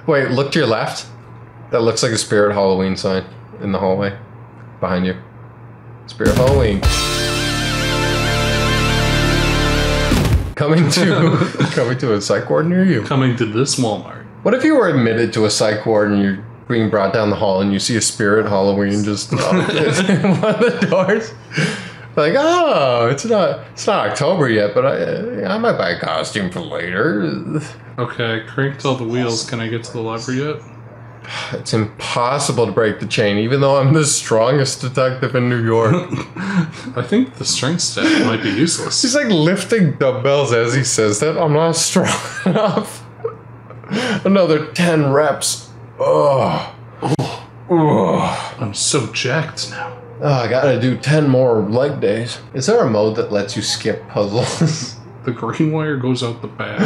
Wait, look to your left. That looks like a Spirit Halloween sign in the hallway. Behind you. Spirit Halloween. Coming to a psych ward near you. Coming to this Walmart. What if you were admitted to a psych ward and you're being brought down the hall and you see a Spirit Halloween just in one of the doors? Like, oh, it's not October yet, but I might buy a costume for later. Okay, I cranked all the wheels. Can I get to the lever yet? It's impossible to break the chain, even though I'm the strongest detective in New York. I think the strength stat might be useless. He's like lifting dumbbells as he says that. I'm not strong enough. Another 10 reps. Oh. I'm so jacked now. Oh, I gotta do 10 more leg days. Is there a mode that lets you skip puzzles? The green wire goes out the back.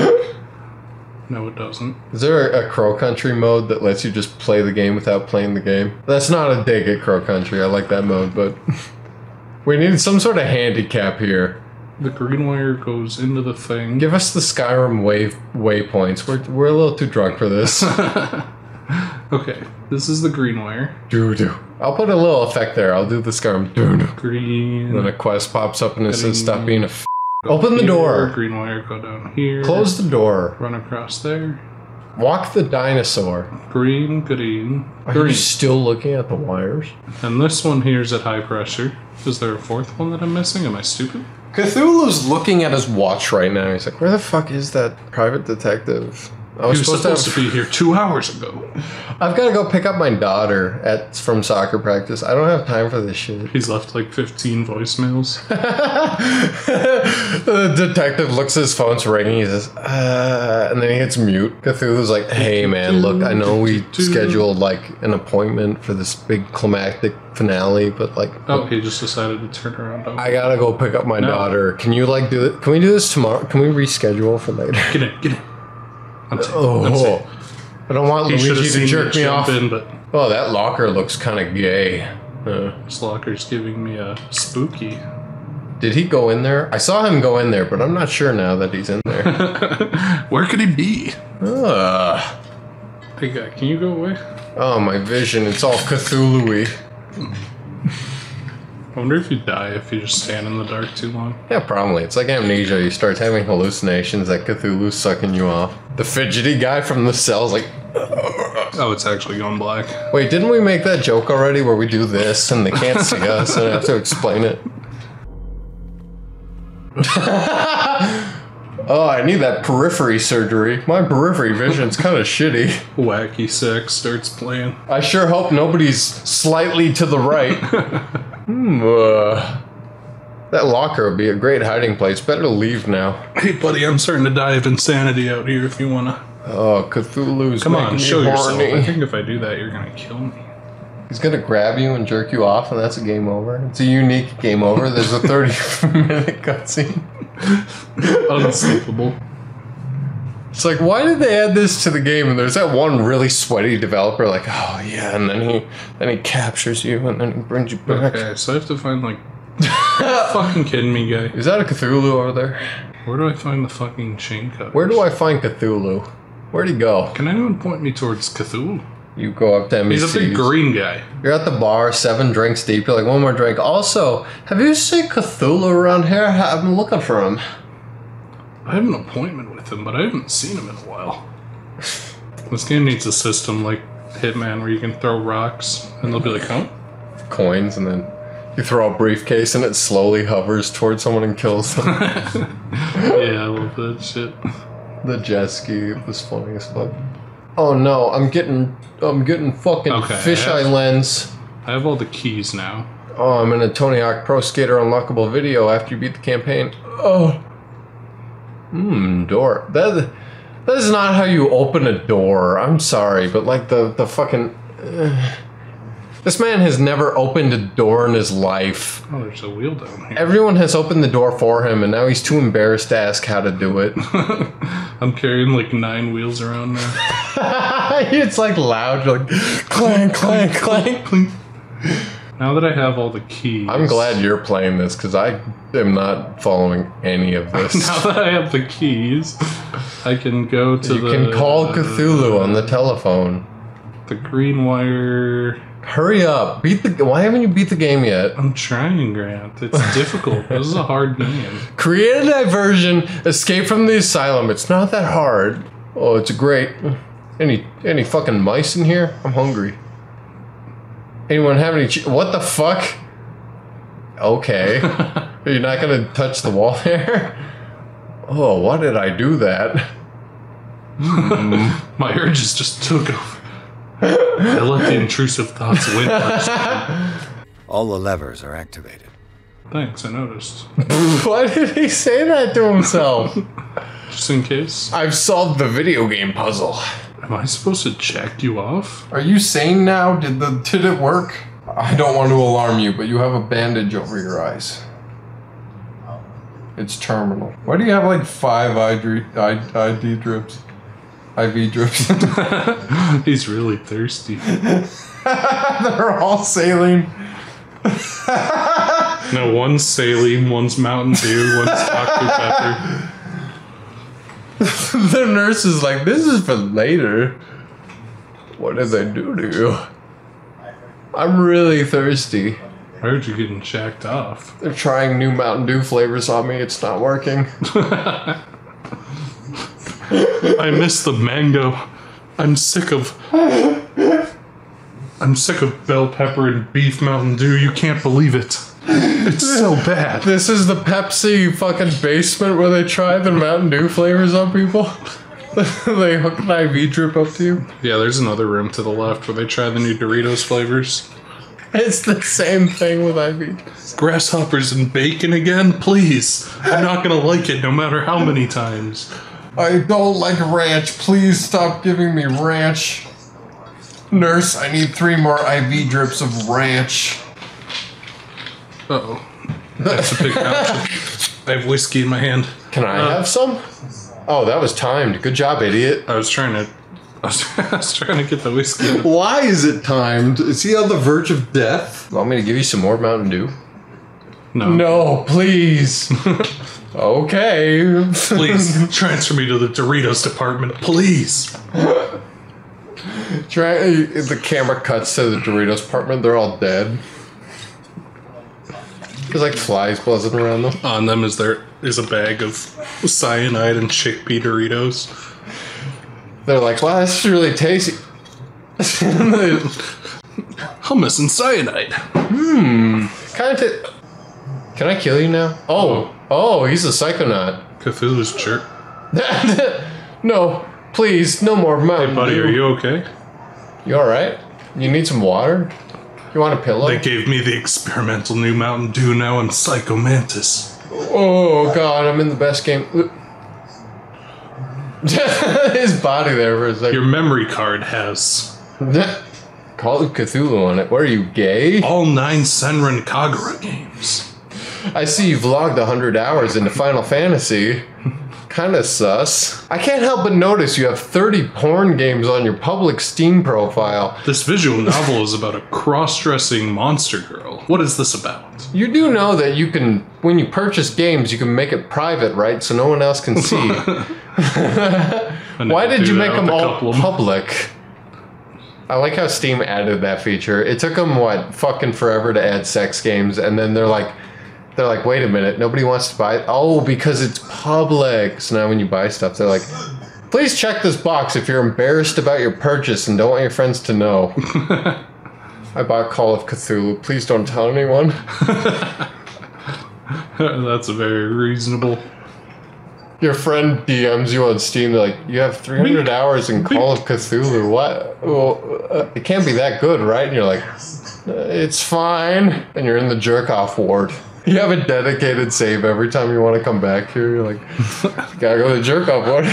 No, it doesn't. Is there a Crow Country mode that lets you just play the game without playing the game? That's not a dig at Crow Country. I like that mode, but we need some sort of handicap here. The green wire goes into the thing. Give us the Skyrim waypoints. We're a little too drunk for this. Okay, this is the green wire. Doo-doo. I'll put a little effect there. I'll do the Skyrim. Doo-doo. Green. And then a quest pops up and it says, stop being a Open the door. Green wire, go down here. Close the door. Run across there. Walk the dinosaur. Green, green. Are you still looking at the wires? And this one here is at high pressure. Is there a fourth one that I'm missing? Am I stupid? Cthulhu's looking at his watch right now. He's like, where the fuck is that private detective? He was supposed to be here 2 hours ago. I've got to go pick up my daughter from soccer practice. I don't have time for this shit. He's left like 15 voicemails. The detective looks at his phone's ringing. He says, and then he hits mute. Cthulhu's like, hey man, look, I know we scheduled like an appointment for this big climactic finale, but like... Oh, he just decided to turn around. I gotta go pick up my daughter. Can you like do it? Can we do this tomorrow? Can we reschedule for later? Get in. I'm safe. I don't want Luigi to jerk me off. But oh, that locker looks kind of gay. This locker's giving me a spooky. Did he go in there? I saw him go in there, but I'm not sure now that he's in there. Where could he be? Hey guy, can you go away? Oh, my vision. It's all Cthulhu-y. I wonder if you die if you just stand in the dark too long. Yeah, probably. It's like amnesia. You start having hallucinations that Cthulhu's sucking you off. The fidgety guy from the cell's like... Oh, it's actually going black. Wait, didn't we make that joke already where we do this and they can't see us and I have to explain it? Oh, I need that periphery surgery. My periphery vision's kind of shitty. Wacky sex starts playing. I sure hope nobody's slightly to the right. That locker would be a great hiding place. Better leave now. Hey, buddy, I'm starting to die of insanity out here if you wanna. Oh, Cthulhu's Come on, show yourself. horny. I think if I do that, you're gonna kill me. He's gonna grab you and jerk you off, and that's a game over. It's a unique game over. There's a 30-minute cutscene. Unskippable. It's like, why did they add this to the game? And there's that one really sweaty developer, like, oh yeah, and then he captures you, and then he brings you back. Okay, so I have to find like. Fucking kidding me, guy. Is that a Cthulhu over there? Where do I find the fucking chain cutters? Where do I find Cthulhu? Where'd he go? Can anyone point me towards Cthulhu? You go up to MEC's. He's a big green guy. You're at the bar, 7 drinks deep. You're like, one more drink. Also, have you seen Cthulhu around here? I've been looking for him. I have an appointment with him, but I haven't seen him in a while. This game needs a system like Hitman where you can throw rocks and they'll be like, huh? Coins, and then you throw a briefcase and it slowly hovers towards someone and kills them. Yeah, I love that shit. The jet ski was funny as fuck. Oh no, I'm getting fucking fisheye lens. I have all the keys now. Oh, I'm in a Tony Hawk Pro Skater unlockable video after you beat the campaign. Oh. Door. That is not how you open a door. I'm sorry, but like the fucking... This man has never opened a door in his life. Oh, there's a wheel down here. Everyone has opened the door for him, and now he's too embarrassed to ask how to do it. I'm carrying like 9 wheels around now. It's like loud, like clank, clank, clank. Now that I have all the keys... I'm glad you're playing this, because I am not following any of this. Now that I have the keys, I can go to You can call Cthulhu on the telephone. The green wire... Hurry up. Why haven't you beat the game yet? I'm trying, Grant. It's difficult. This is a hard game. Create a diversion. Escape from the asylum. It's not that hard. Oh, it's great. Any fucking mice in here? I'm hungry. Anyone have any what the fuck? Okay. You're not gonna touch the wall there? Oh, why did I do that? My urges just took over. I let the intrusive thoughts win. All the levers are activated. Thanks, I noticed. Why did he say that to himself? Just in case. I've solved the video game puzzle. Am I supposed to check you off? Are you sane now? Did it work? I don't want to alarm you, but you have a bandage over your eyes. It's terminal. Why do you have like 5 ID drips? IV drips. He's really thirsty. They're all saline. No, one's saline, one's Mountain Dew, one's Dr. Pepper. The nurse is like, this is for later. What did they do to you? I'm really thirsty. I heard you getting jacked off. They're trying new Mountain Dew flavors on me. It's not working. I miss the mango. I'm sick of bell pepper and beef Mountain Dew. You can't believe it. It's so bad. This is the Pepsi fucking basement where they try the Mountain Dew flavors on people. They hook an IV drip up to you. Yeah, there's another room to the left where they try the new Doritos flavors. It's the same thing with IV. Grasshoppers and bacon again? Please. I'm not gonna like it no matter how many times. I don't like ranch. Please stop giving me ranch. Nurse, I need 3 more IV drips of ranch. Uh-oh. That's a big couch. I have whiskey in my hand. Can I have some? Oh, that was timed. Good job, idiot. I was trying to get the whiskey. Why is it timed? Is he on the verge of death? Want me to give you some more Mountain Dew? No. No, please. Okay. Please, transfer me to the Doritos department, please. The camera cuts to the Doritos department. They're all dead. There's like flies buzzing around them. On them is a bag of cyanide and chickpea Doritos. They're like, wow, this is really tasty. Hummus and cyanide. Kind of. Can I kill you now? Oh, he's a psychonaut. Cthulhu's jerk. No, please, no more Mountain Hey, buddy, Dew. are you okay? You alright? You need some water? You want a pillow? They gave me the experimental new Mountain Dew. Now I'm Psycho Mantis. Oh god, I'm in the best game. His body there for a second. Your memory card has Call of Cthulhu on it. What are you, gay? all 9 Senran Kagura games. I see you've logged 100 hours into Final Fantasy. Kinda sus. I can't help but notice you have 30 porn games on your public Steam profile. This visual novel is about a cross-dressing monster girl. What is this about? You do know that you can, when you purchase games, you can make it private, right? So no one else can see. Why did you make them all public? I like how Steam added that feature. It took them, what, fucking forever to add sex games, and then they're like, wait a minute, nobody wants to buy it. Oh, because it's public. So now when you buy stuff, they're like, please check this box if you're embarrassed about your purchase and don't want your friends to know. I bought Call of Cthulhu. Please don't tell anyone. That's very reasonable. Your friend DMs you on Steam, they're like, you have 300 hours in Call of Cthulhu. What? Well, it can't be that good, right? And you're like, it's fine. And you're in the jerk-off ward. You have a dedicated save every time you want to come back here. You're like, gotta go to the jerk-off ward.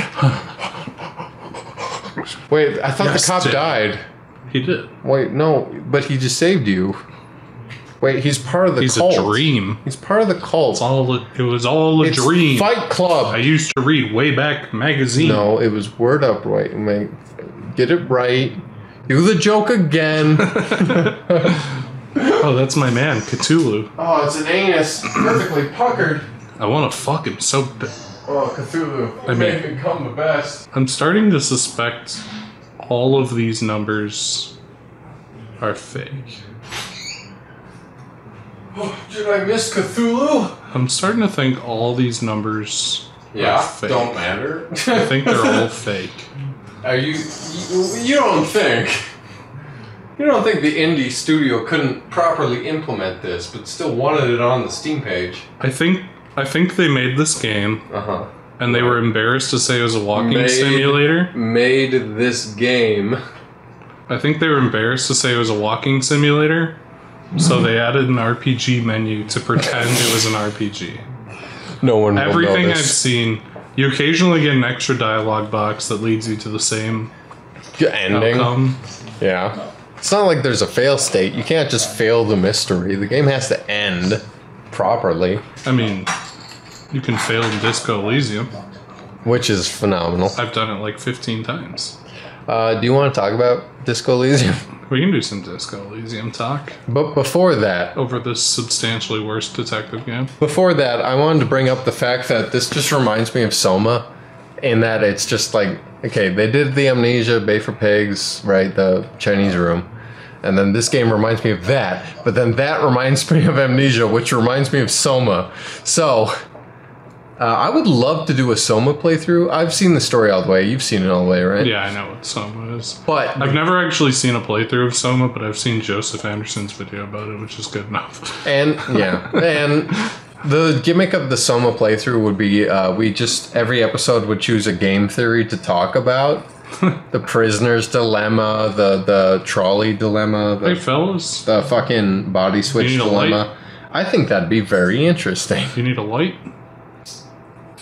Wait, I thought the cop died. He did. Wait, no, but he just saved you. Wait, he's part of the cult. He's a dream. He's part of the cult. It was all a dream. Fight Club. I used to read Way Back magazine. No, it was Word Up right. Get it right. Do the joke again. Oh, that's my man, Cthulhu. Oh, it's an anus, perfectly puckered. I want to fuck him so bad. Oh, Cthulhu, I mean, it become the best. I'm starting to suspect all of these numbers are fake. Oh, did I miss Cthulhu? I'm starting to think all these numbers are fake. Don't matter. I think they're all fake. Are you don't think... You don't think the indie studio couldn't properly implement this, but still wanted it on the Steam page? I think they made this game, and they were embarrassed to say it was a walking simulator. Made this game. I think they were embarrassed to say it was a walking simulator, so they added an RPG menu to pretend it was an RPG. No one will Everything notice. I've seen, you occasionally get an extra dialogue box that leads you to the same ending. outcome. Yeah. It's not like there's a fail state. You can't just fail the mystery. The game has to end properly. I mean, you can fail in Disco Elysium. Which is phenomenal. I've done it like 15 times. Do you want to talk about Disco Elysium? We can do some Disco Elysium talk But before that, over this substantially worse detective game. I wanted to bring up the fact that this just reminds me of Soma, in that it's just like, okay, they did the Amnesia, Bay for Pigs, right, the Chinese Room, and then this game reminds me of that, but then that reminds me of Amnesia, which reminds me of Soma. So, I would love to do a Soma playthrough. I've seen the story all the way. You've seen it all the way, right? Yeah, I know what Soma is. But I've never actually seen a playthrough of Soma, but I've seen Joseph Anderson's video about it, which is good enough. And the gimmick of the Soma playthrough would be every episode would choose a game theory to talk about. The prisoner's dilemma, the trolley dilemma, Hey, fellas. the fucking body switch You need a dilemma. light? I think that'd be very interesting. You need a light?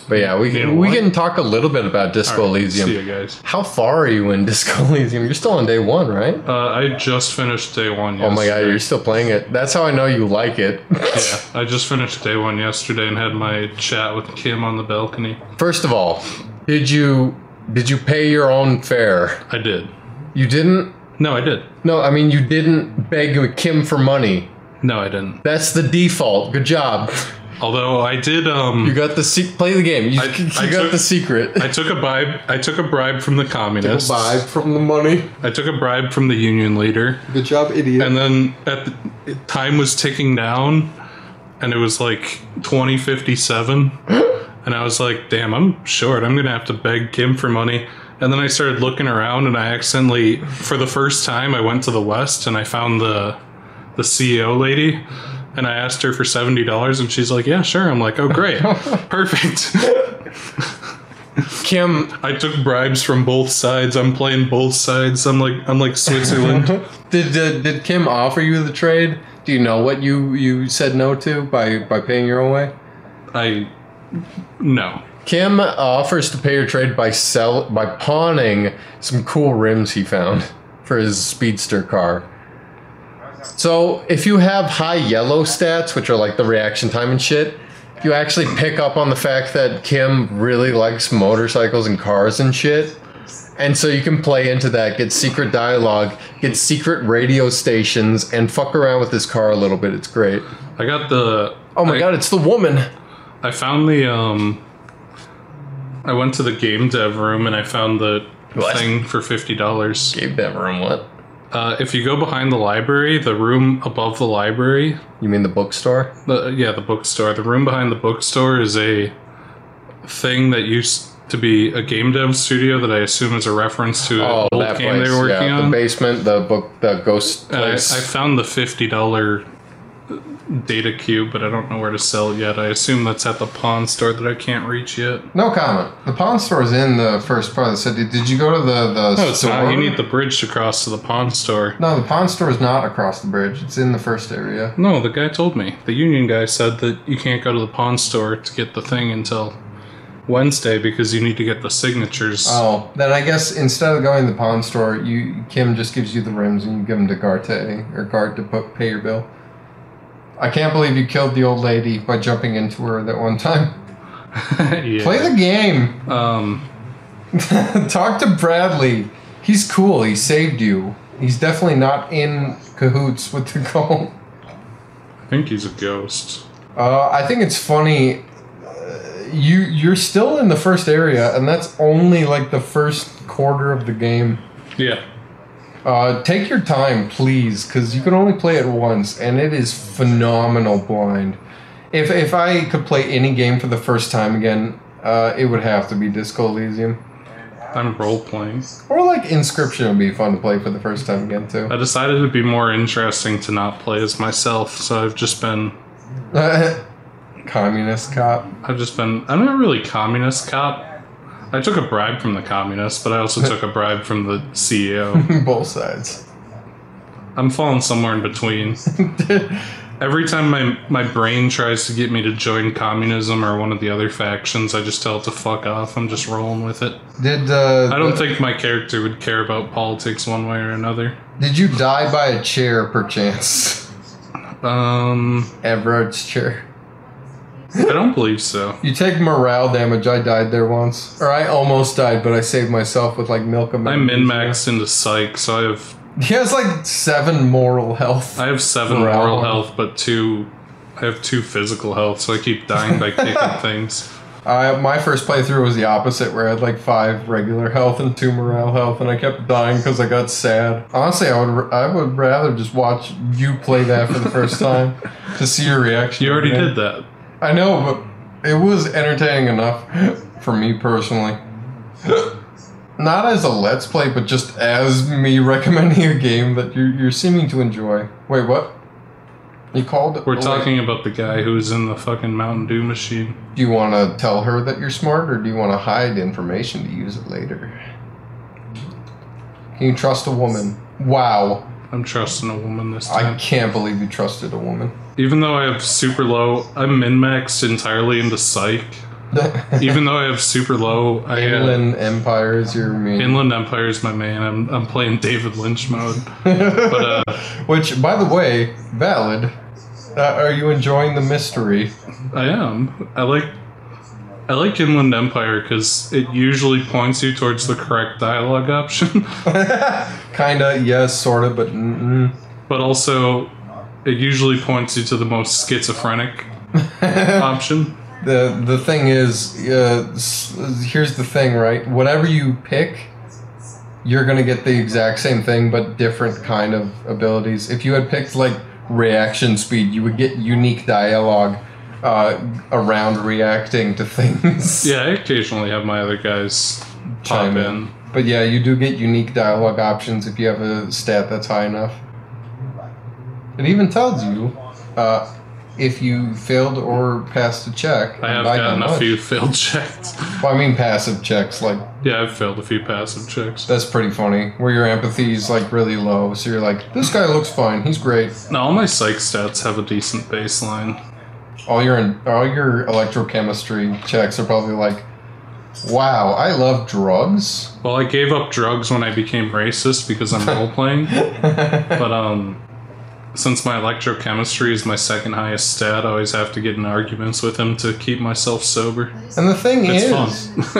But yeah, we can talk a little bit about Disco All right, Elysium. see you guys. How far are you in Disco Elysium? You're still on day one, right? I just finished day one yesterday. Oh my god, you're still playing it. That's how I know you like it. Yeah, I just finished day one yesterday and had my chat with Kim on the balcony. First of all, did you pay your own fare? I did. You didn't? No, I did. No, I mean, you didn't beg Kim for money. No, I didn't. That's the default. Good job. Although I did. You got the play the game. You got the secret. I took a bribe. I took a bribe from the communists. Buy from the money. I took a bribe from the union leader. Good job, idiot. And then time was ticking down, and it was like 20:57, and I was like, "Damn, I'm short. I'm gonna have to beg Kim for money." And then I started looking around, and I accidentally, for the first time, I went to the West, and I found the CEO lady. And I asked her for $70, and she's like, "Yeah, sure." I'm like, "Oh, great, perfect." Kim, I took bribes from both sides. I'm playing both sides. I'm like Switzerland. did Kim offer you the trade? Do you know what you said no to by paying your own way? No. Kim offers to pay your trade by pawning some cool rims he found for his speedster car. So, if you have high yellow stats, which are like the reaction time and shit, you actually pick up on the fact that Kim really likes motorcycles and cars and shit. And so you can play into that, get secret dialogue, get secret radio stations, and fuck around with this car a little bit. It's great. I got the... Oh my god, it's the woman! I found the... I went to the game dev room and I found the thing for $50. Game dev room, what? If you go behind the library, the room above the library... You mean the bookstore? The bookstore. The room behind the bookstore is a thing that used to be a game dev studio that I assume is a reference to an old game they were working on. The basement, the ghost place. I found the $50 data cube, but I don't know where to sell it yet. I assume that's at the pawn store that I can't reach yet. No comment. The pawn store is in the first part of the city. Did you go to the No, it's store? not. You need the bridge to cross to the pawn store. No, the pawn store is not across the bridge. It's in the first area. No, the guy told me. The union guy said that you can't go to the pawn store to get the thing until Wednesday because you need to get the signatures. Oh, then I guess instead of going to the pawn store, Kim just gives you the rims and you give them to Garte to pay your bill. I can't believe you killed the old lady by jumping into her that one time. Yeah. Play the game. Talk to Bradley. He's cool. He saved you. He's definitely not in cahoots with the cult. think he's a ghost. I think it's funny. You're still in the first area, and that's only like the first quarter of the game. Yeah. Take your time, please, because you can only play it once, and it is phenomenal blind. If I could play any game for the first time again, it would have to be Disco Elysium. I'm role-playing. Or like Inscription would be fun to play for the first time again, too. I decided it'd be more interesting to not play as myself, so I've just been... Communist cop. I'm not really communist cop. I took a bribe from the communists, but I also took a bribe from the CEO. Both sides. I'm falling somewhere in between. Every time my brain tries to get me to join communism or one of the other factions, I just tell it to fuck off. I'm just rolling with it. I don't think my character would care about politics one way or another. Did you die by a chair, perchance? Everett's chair. I don't believe so. You take morale damage. I died there once. Or I almost died, but I saved myself with like milk and I'm min-maxed into psych, so I have... He has like 7 moral health. I have 7 moral health, but I have 2 physical health, so I keep dying by kicking things. My first playthrough was the opposite, where I had like 5 regular health and 2 morale health, and I kept dying because I got sad. Honestly, I would rather just watch you play that for the first time to see your reaction. You already did that. I know, but it was entertaining enough for me personally. Not as a let's play, but just as me recommending a game that you're seeming to enjoy. Wait, what? You called it? We're talking about the guy who's in the fucking Mountain Dew machine. Do you want to tell her that you're smart, or do you want to hide information to use it later? Can you trust a woman? Wow. I'm trusting a woman this time. I can't believe you trusted a woman. Even though I have super low, I'm min-maxed entirely into psych. Even though I have super low, Inland Empire is your main. Inland Empire is my main. I'm playing David Lynch mode. But which, by the way, valid. Are you enjoying the mystery? I am. I like Inland Empire because it usually points you towards the correct dialogue option. Kinda, yes, sorta, but But also, it usually points you to the most schizophrenic option. The thing is, here's the thing, right? Whatever you pick, you're gonna get the exact same thing, but different kind of abilities. If you had picked like reaction speed, you would get unique dialogue around reacting to things. Yeah, I occasionally have my other guys chime in. But yeah, you do get unique dialogue options if you have a stat that's high enough. It even tells you if you failed or passed a check. I have gotten a few failed checks. Well, I mean passive checks, like... Yeah, I've failed a few passive checks. That's pretty funny, where your empathy is like really low, so you're like, this guy looks fine, he's great. No, all my psych stats have a decent baseline. All your electrochemistry checks are probably like, wow, I love drugs. Well, I gave up drugs when I became racist because I'm role-playing. But, since my electrochemistry is my second highest stat, I always have to get in arguments with him to keep myself sober. And the thing is... fun.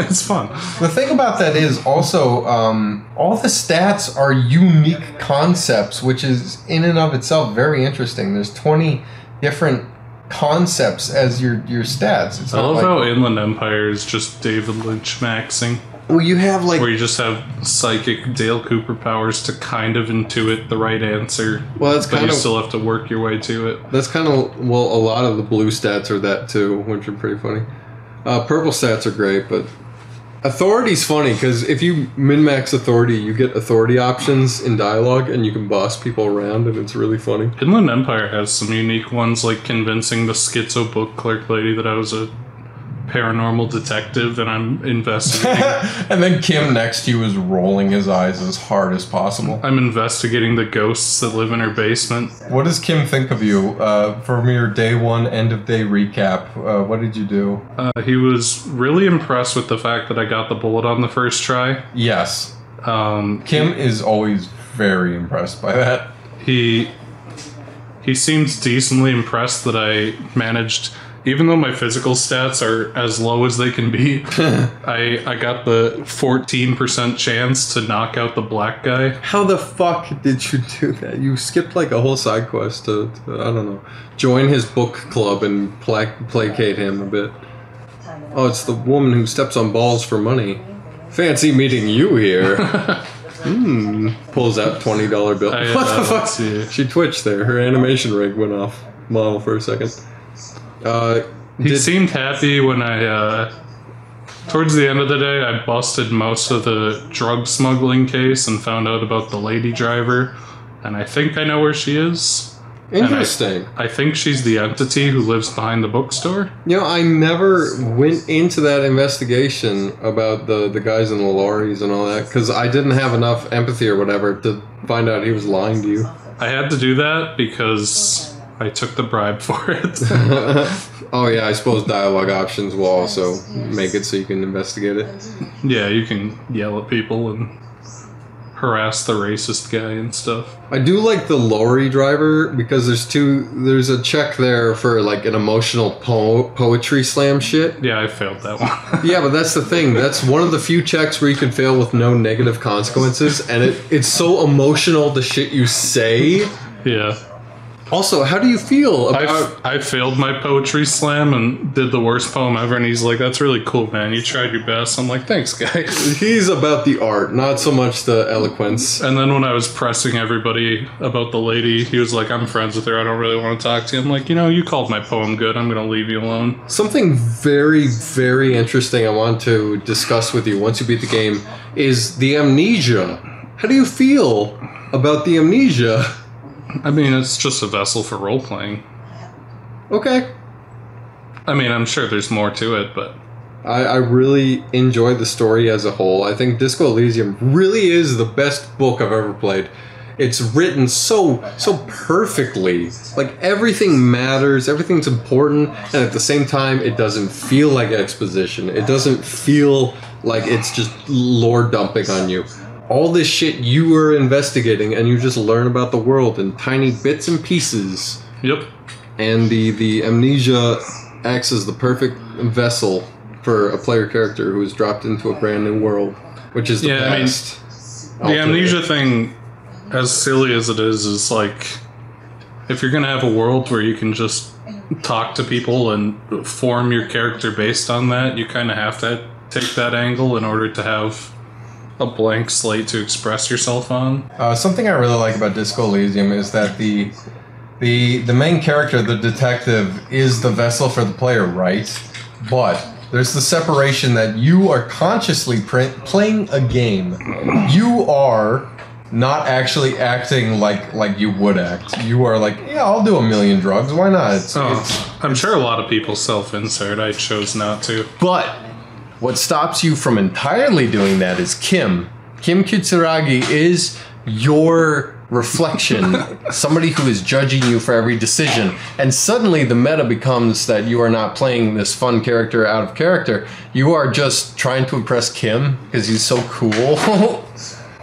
It's fun. The thing about that is also, all the stats are unique concepts, which is in and of itself very interesting. There's 20 different concepts as your stats. It's I love how Inland Empire is just David Lynch maxing. Well, you have like... Where you just have psychic Dale Cooper powers to kind of intuit the right answer. Well, that's kind but you still have to work your way to it. That's kind of... Well, a lot of the blue stats are that too, which are pretty funny. Purple stats are great, but... Authority's funny, because if you min-max authority, you get authority options in dialogue, and you can boss people around, and it's really funny. Inland Empire has some unique ones, like convincing the schizo book clerk lady that I was a paranormal detective and I'm investigating. And then Kim next to you is rolling his eyes as hard as possible. I'm investigating the ghosts that live in her basement. What does Kim think of you? From your day one end of day recap, what did you do? He was really impressed with the fact that I got the bullet on the first try. Yes. Kim is always very impressed by that. He seems decently impressed that I managed even though my physical stats are as low as they can be, I got the 14% chance to knock out the black guy. How the fuck did you do that? You skipped like a whole side quest to I don't know, join his book club and placate him a bit. Oh, it's the woman who steps on balls for money. Fancy meeting you here. Pulls out $20 bill. What the fuck? She twitched there. Her animation rig went off model for a second. He seemed happy when I, towards the end of the day, I busted most of the drug smuggling case and found out about the lady driver. And I think I know where she is. Interesting. I think she's the entity who lives behind the bookstore. You know, I never went into that investigation about the guys in the lorries and all that because I didn't have enough empathy or whatever to find out he was lying to you. I had to do that because I took the bribe for it. Oh yeah, I suppose dialogue options will also make it so you can investigate it. Yeah, you can yell at people and harass the racist guy and stuff. I do like the lorry driver because there's a check there for like an emotional poetry slam shit. Yeah, I failed that one. Yeah, but that's the thing. That's one of the few checks where you can fail with no negative consequences, and it's so emotional the shit you say. Yeah. Also, how do you feel about... I failed my poetry slam and did the worst poem ever, and he's like, that's really cool, man. You tried your best. I'm like, thanks, guy. He's about the art, not so much the eloquence. And then when I was pressing everybody about the lady, he was like, I'm friends with her. I don't really want to talk to you. I'm like, you called my poem good. I'm going to leave you alone. Something very, very interesting I want to discuss with you once you beat the game is the amnesia. How do you feel about the amnesia? I mean, it's just a vessel for role-playing. Okay. I mean, I'm sure there's more to it, but... I really enjoyed the story as a whole. I think Disco Elysium really is the best book I've ever played. It's written so perfectly. Like, everything matters, everything's important, and at the same time, it doesn't feel like exposition. It doesn't feel like it's just lore dumping on you. All this shit you were investigating, and you just learn about the world in tiny bits and pieces. Yep. And the amnesia acts as the perfect vessel for a player character who is dropped into a brand new world, which is the best. I mean, the amnesia thing, as silly as it is like, if you're going to have a world where you can just talk to people and form your character based on that, you kind of have to take that angle in order to have a blank slate to express yourself on. Something I really like about Disco Elysium is that the main character, the detective, is the vessel for the player, right? But there's the separation that you are consciously playing a game. You are not actually acting like you would act. You are like, yeah, I'll do 1,000,000 drugs. Why not? I'm sure a lot of people self-insert. I chose not to. But what stops you from entirely doing that is Kim. Kim Kitsuragi is your reflection, somebody who is judging you for every decision. And suddenly the meta becomes that you are not playing this fun character out of character. You are just trying to impress Kim because he's so cool.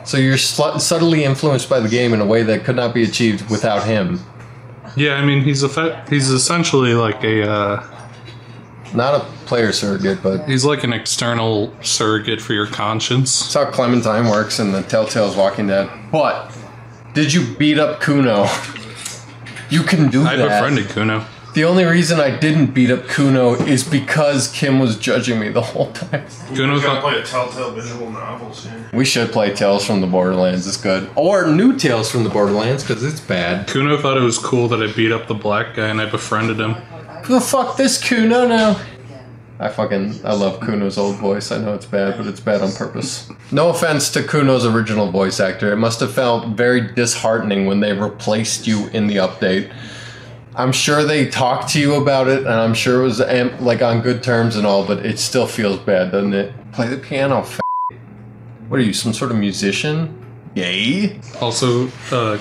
So you're subtly influenced by the game in a way that could not be achieved without him. Yeah, I mean, he's essentially like a... not a player surrogate, but... he's like an external surrogate for your conscience. That's how Clementine works in the Telltale's Walking Dead. But, did you beat up Kuno? You can do that. I befriended Kuno. The only reason I didn't beat up Kuno is because Kim was judging me the whole time. Kuno's gotta play a Telltale visual novel soon. We should play Tales from the Borderlands, it's good. Or new Tales from the Borderlands, because it's bad. Kuno thought it was cool that I beat up the black guy and I befriended him. Who the fuck this Kuno now? I love Kuno's old voice. I know it's bad, but it's bad on purpose. No offense to Kuno's original voice actor. It must have felt very disheartening when they replaced you in the update. I'm sure they talked to you about it, and I'm sure it was like on good terms and all, but it still feels bad, doesn't it? Play the piano, What are you, some sort of musician? Yay. Also,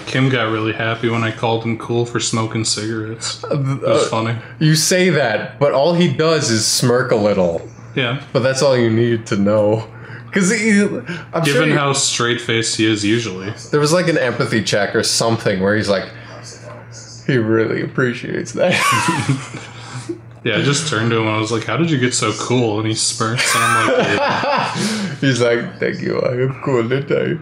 Kim got really happy when I called him cool for smoking cigarettes. It was funny. You say that, but all he does is smirk a little. Yeah. But that's all you need to know. Because given how straight-faced he is usually. There was like an empathy check or something where he's like, he really appreciates that. Yeah, I just turned to him and I was like, how did you get so cool? And he smirks and I'm like, yeah. He's like, thank you, I am cool today.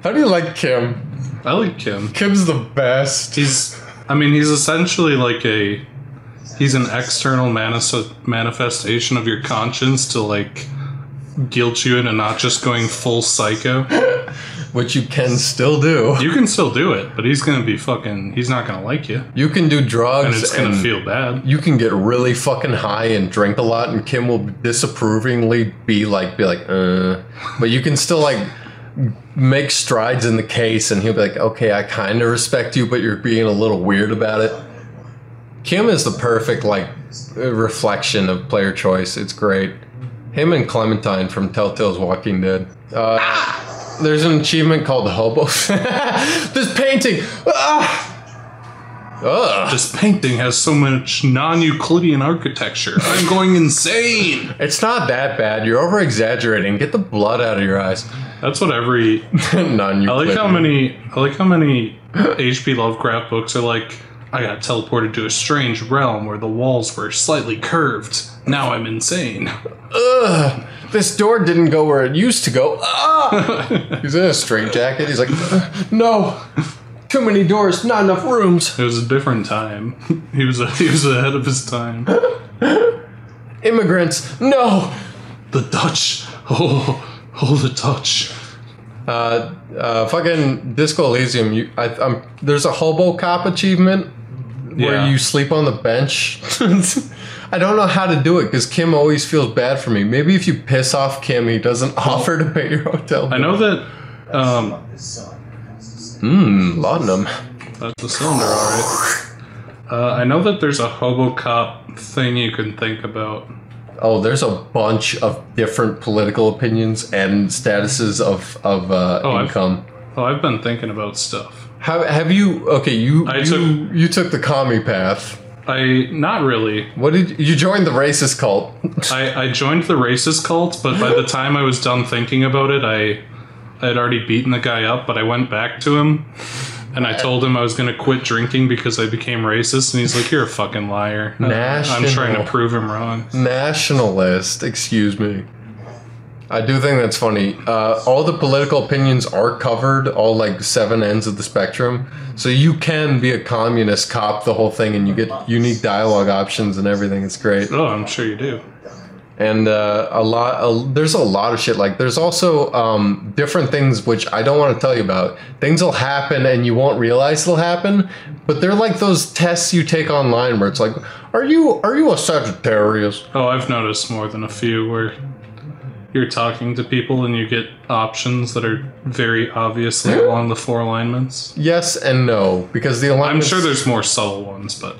How do you like Kim? I like Kim. Kim's the best. He's essentially like he's an external manifestation of your conscience to like guilt you into not just going full psycho. Which you can still do. You can still do it, but he's gonna be he's not gonna like you. You can do drugs and it's gonna feel bad. You can get really fucking high and drink a lot and Kim will disapprovingly be like, but you can still like make strides in the case and he'll be like, okay, I kind of respect you, but you're being a little weird about it. Kim is the perfect like reflection of player choice. It's great. Him and Clementine from Telltale's Walking Dead. There's an achievement called Hobo. This painting. This painting has so much non-Euclidean architecture. I'm going insane. It's not that bad. You're over exaggerating. Get the blood out of your eyes. That's what every non-Euclidean. I like how many H.P. Lovecraft books are like, I got teleported to a strange realm where the walls were slightly curved. Now I'm insane. Ugh. This door didn't go where it used to go. He's in a straitjacket. He's like, no. Too many doors, not enough rooms. It was a different time. He was ahead of his time. Immigrants, no. The Dutch. Oh, the Dutch. Fucking Disco Elysium. There's a Hobo Cop achievement where you sleep on the bench. I don't know how to do it because Kim always feels bad for me. Maybe if you piss off Kim, he doesn't offer to pay your hotel bill. I know that. Laudanum. That's the cylinder, alright. I know that there's a HoboCop thing you can think about. Oh, there's a bunch of different political opinions and statuses of income. I've been thinking about stuff. Have you? Okay, you took the commie path. Not really. What did you joined the racist cult? I joined the racist cult, but by the time I was done thinking about it, I had already beaten the guy up, but I went back to him and I told him I was going to quit drinking because I became racist, and he's like, you're a fucking liar. I'm trying to prove him wrong. Nationalist, excuse me. I do think that's funny. All the political opinions are covered, all like 7 ends of the spectrum. So you can be a communist, cop the whole thing, and you get unique dialogue options and everything. It's great. Oh, I'm sure you do. And there's a lot of shit. Like there's also different things which I don't want to tell you about. Things will happen and you won't realize they'll happen. But they're like those tests you take online where it's like, are you a Sagittarius? Oh, I've noticed more than a few where you're talking to people and you get options that are very obviously along the 4 alignments. Yes and no, because the alignments... I'm sure there's more subtle ones, but...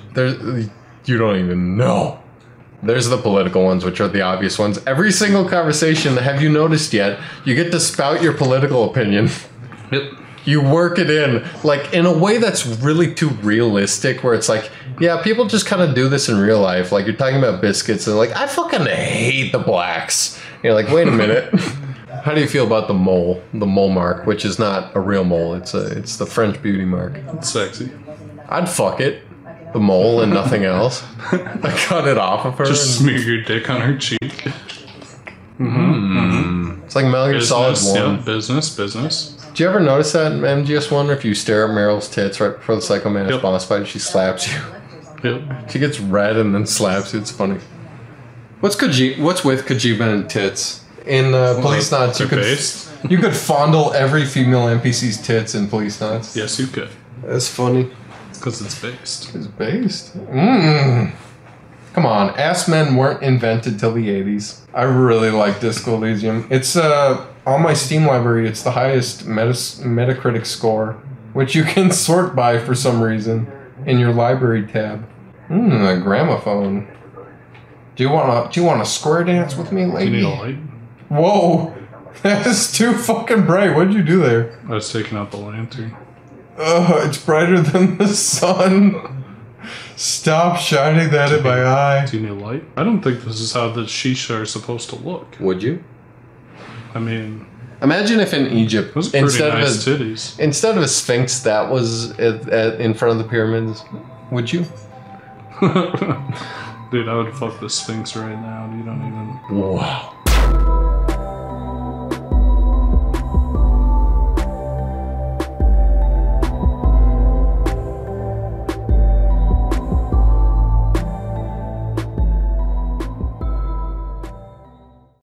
You don't even know. There's the political ones, which are the obvious ones. Every single conversation, have you noticed yet, you get to spout your political opinion. Yep. You work it in, like, in a way that's really too realistic, where it's like, yeah, people just kind of do this in real life. Like, you're talking about biscuits, and like, I fucking hate the blacks. You're like, wait a minute. How do you feel about the mole mark, which is not a real mole? It's the French beauty mark. It's sexy. I'd fuck it. The mole and nothing else. I cut it off of her. Just smear your dick on her cheek. It's like Metal Gear Solid 1. Yeah, business. Do you ever notice that in MGS1 if you stare at Meryl's tits right before the Psycho Mantis boss fight, she slaps you? Yep. She gets red and then slaps you. It's funny. What's with Kojima and tits? In Police Knots, you could fondle every female NPC's tits in Police Knots. Yes, you could. That's funny. Because it's based. It's based? Come on, ass men weren't invented till the 80s. I really like Disco Elysium. It's on my Steam library, it's the highest Metacritic score, which you can sort by for some reason in your library tab. A gramophone. Do you want to square dance with me, lady? Do you need a light? Whoa, that is too fucking bright. What did you do there? I was taking out the lantern. It's brighter than the sun. Stop shining that in my eye. Do you need a light? I don't think this is how the shisha are supposed to look. Would you? I mean... Imagine if in Egypt, those are pretty nice titties. Instead of a sphinx that was in front of the pyramids, would you? Dude, I would fuck the Sphinx right now. You don't even. Wow.